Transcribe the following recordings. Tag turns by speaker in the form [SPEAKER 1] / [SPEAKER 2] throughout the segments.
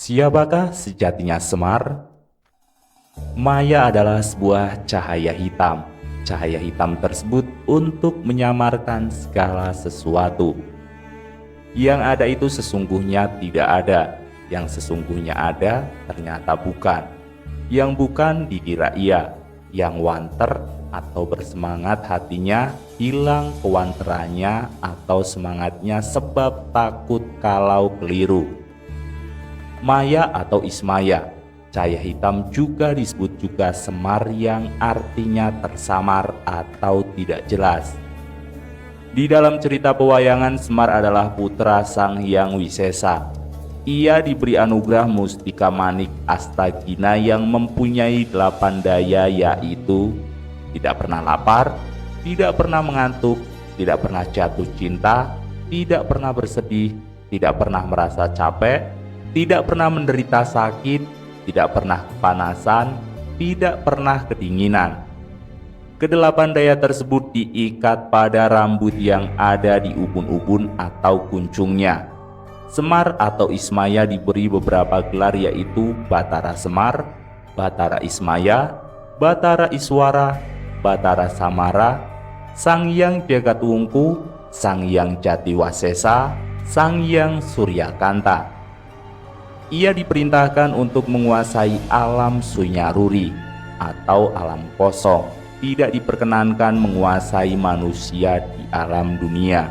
[SPEAKER 1] Siapakah sejatinya Semar? Maya adalah sebuah cahaya hitam. Cahaya hitam tersebut untuk menyamarkan segala sesuatu. Yang ada itu sesungguhnya tidak ada. Yang sesungguhnya ada ternyata bukan. Yang bukan dikira iya. Yang wanter atau bersemangat hatinya hilang kewanterannya atau semangatnya sebab takut kalau keliru. Maya atau Ismaya, cahaya hitam juga disebut juga Semar yang artinya tersamar atau tidak jelas. Di dalam cerita pewayangan, Semar adalah putra Sang Hyang Wisesa. Ia diberi anugerah Mustika Manik Astagina yang mempunyai 8 daya, yaitu tidak pernah lapar, tidak pernah mengantuk, tidak pernah jatuh cinta, tidak pernah bersedih, tidak pernah merasa capek, tidak pernah menderita sakit, tidak pernah kepanasan, tidak pernah kedinginan. Kedelapan daya tersebut diikat pada rambut yang ada di ubun-ubun atau kuncungnya. Semar atau Ismaya diberi beberapa gelar, yaitu Batara Semar, Batara Ismaya, Batara Iswara, Batara Samara, Sang Hyang Jagatwungku, Sang Hyang Jatiwasesa, Sang Hyang Suryakanta. Ia diperintahkan untuk menguasai alam Sunyaruri atau alam kosong. Tidak diperkenankan menguasai manusia di alam dunia.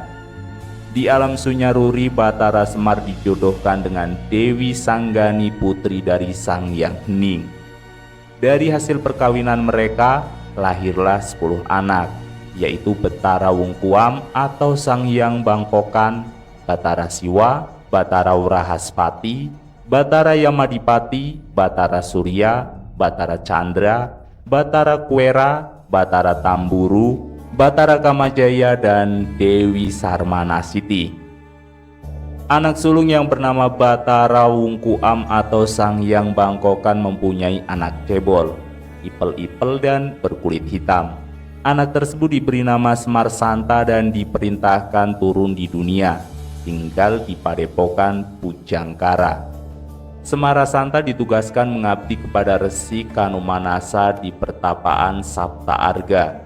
[SPEAKER 1] Di alam Sunyaruri, Batara Semar dijodohkan dengan Dewi Sanggani, putri dari Sang Hyang Hening. Dari hasil perkawinan mereka lahirlah 10 anak, yaitu Betara Wungkuam atau Sang Hyang Bangkokan, Batara Siwa, Batara Wrahaspati, Batara Yamadipati, Batara Surya, Batara Chandra, Batara Kuera, Batara Tamburu, Batara Kamajaya, dan Dewi Sarmanasiti. Anak sulung yang bernama Batara Wungkuam atau Sang Hyang Bangkokan mempunyai anak cebol, ipel-ipel dan berkulit hitam. Anak tersebut diberi nama Semar Santa dan diperintahkan turun di dunia, tinggal di Padepokan Pujangkara. Semara Santa ditugaskan mengabdi kepada Resi Kanumanasa di pertapaan Sapta Arga.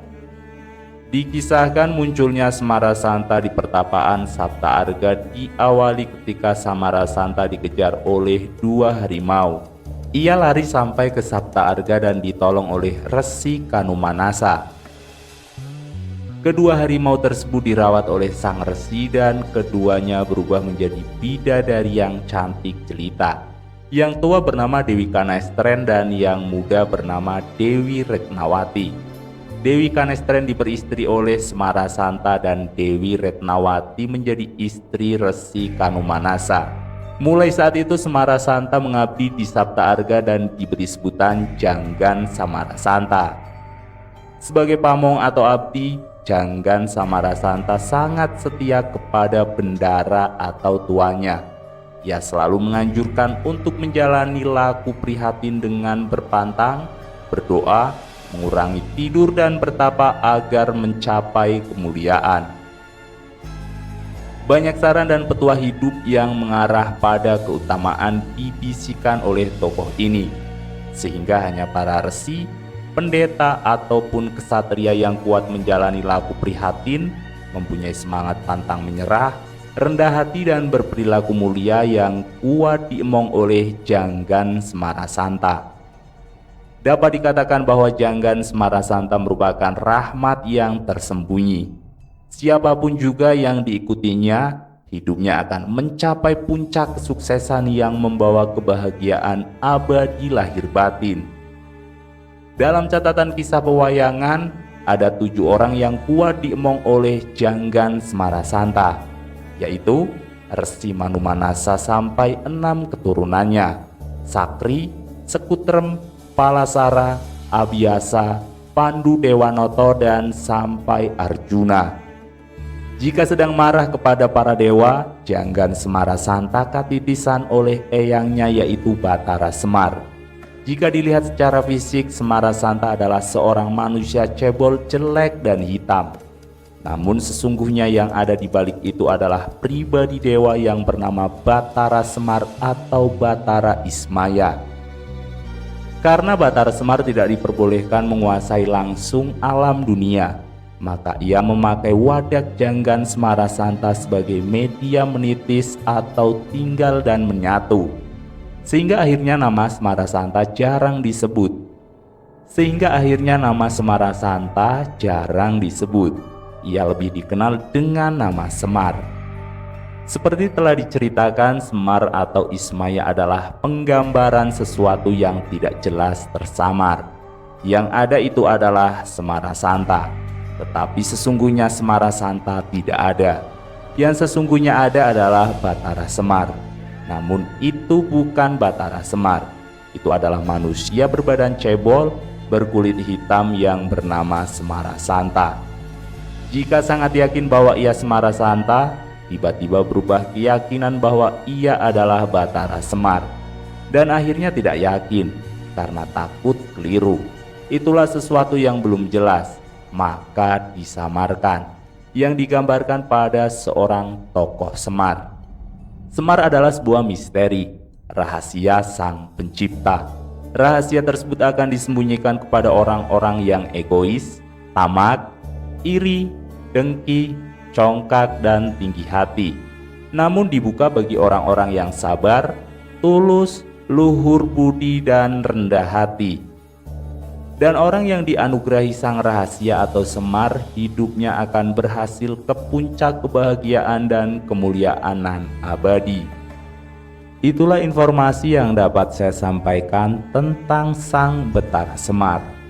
[SPEAKER 1] Dikisahkan munculnya Semara Santa di pertapaan Sapta Arga diawali ketika Semara Santa dikejar oleh 2 harimau. Ia lari sampai ke Sapta Arga dan ditolong oleh Resi Kanumanasa. Kedua harimau tersebut dirawat oleh sang resi dan keduanya berubah menjadi bidadari yang cantik jelita. Yang tua bernama Dewi Kanestren dan yang muda bernama Dewi Retnawati. Dewi Kanestren diperistri oleh Semara Santa dan Dewi Retnawati menjadi istri Resi Kanumanasa. Mulai saat itu Semara Santa mengabdi di Sapta Arga dan diberi sebutan Janggan Samara Santa. Sebagai pamong atau abdi, Janggan Samara Santa sangat setia kepada bendara atau tuannya. Ia selalu menganjurkan untuk menjalani laku prihatin dengan berpantang, berdoa, mengurangi tidur dan bertapa agar mencapai kemuliaan. Banyak saran dan petua hidup yang mengarah pada keutamaan dibisikan oleh tokoh ini, sehingga hanya para resi, pendeta ataupun kesatria yang kuat menjalani laku prihatin, mempunyai semangat pantang menyerah, rendah hati dan berperilaku mulia yang kuat diemong oleh Janggan Semara Santa. Dapat dikatakan bahwa Janggan Semara Santa merupakan rahmat yang tersembunyi. Siapapun juga yang diikutinya, hidupnya akan mencapai puncak kesuksesan yang membawa kebahagiaan abadi lahir batin. Dalam catatan kisah pewayangan, ada 7 orang yang kuat diemong oleh Janggan Semara Santa, yaitu Resi Manumanasa sampai 6 keturunannya, Sakri, Sekutrem, Palasara, Abhyasa, Pandu Dewanoto, dan sampai Arjuna. Jika sedang marah kepada para dewa, Janggan Semara Santa katitisan oleh eyangnya yaitu Batara Semar. Jika dilihat secara fisik, Semara Santa adalah seorang manusia cebol, jelek dan hitam. Namun sesungguhnya yang ada di balik itu adalah pribadi dewa yang bernama Batara Semar atau Batara Ismaya. Karena Batara Semar tidak diperbolehkan menguasai langsung alam dunia, maka ia memakai wadak janggan Semarasanta sebagai media menitis atau tinggal dan menyatu. Sehingga akhirnya nama Semarasanta jarang disebut. Ia lebih dikenal dengan nama Semar. Seperti telah diceritakan, Semar atau Ismaya adalah penggambaran sesuatu yang tidak jelas tersamar. Yang ada itu adalah Semarasanta, tetapi sesungguhnya Semarasanta tidak ada. Yang sesungguhnya ada adalah Batara Semar. Namun itu bukan Batara Semar. Itu adalah manusia berbadan cebol, berkulit hitam yang bernama Semarasanta. Jika sangat yakin bahwa ia Semarasanta, tiba-tiba berubah keyakinan bahwa ia adalah Batara Semar, dan akhirnya tidak yakin karena takut keliru. Itulah sesuatu yang belum jelas, maka disamarkan, yang digambarkan pada seorang tokoh Semar. Semar adalah sebuah misteri, rahasia sang pencipta. Rahasia tersebut akan disembunyikan kepada orang-orang yang egois, tamak, iri, dengki, congkak, dan tinggi hati. Namun dibuka bagi orang-orang yang sabar, tulus, luhur budi, dan rendah hati. Dan orang yang dianugerahi sang rahasia atau Semar, hidupnya akan berhasil ke puncak kebahagiaan dan kemuliaan nan abadi. Itulah informasi yang dapat saya sampaikan tentang sang Batara Semar.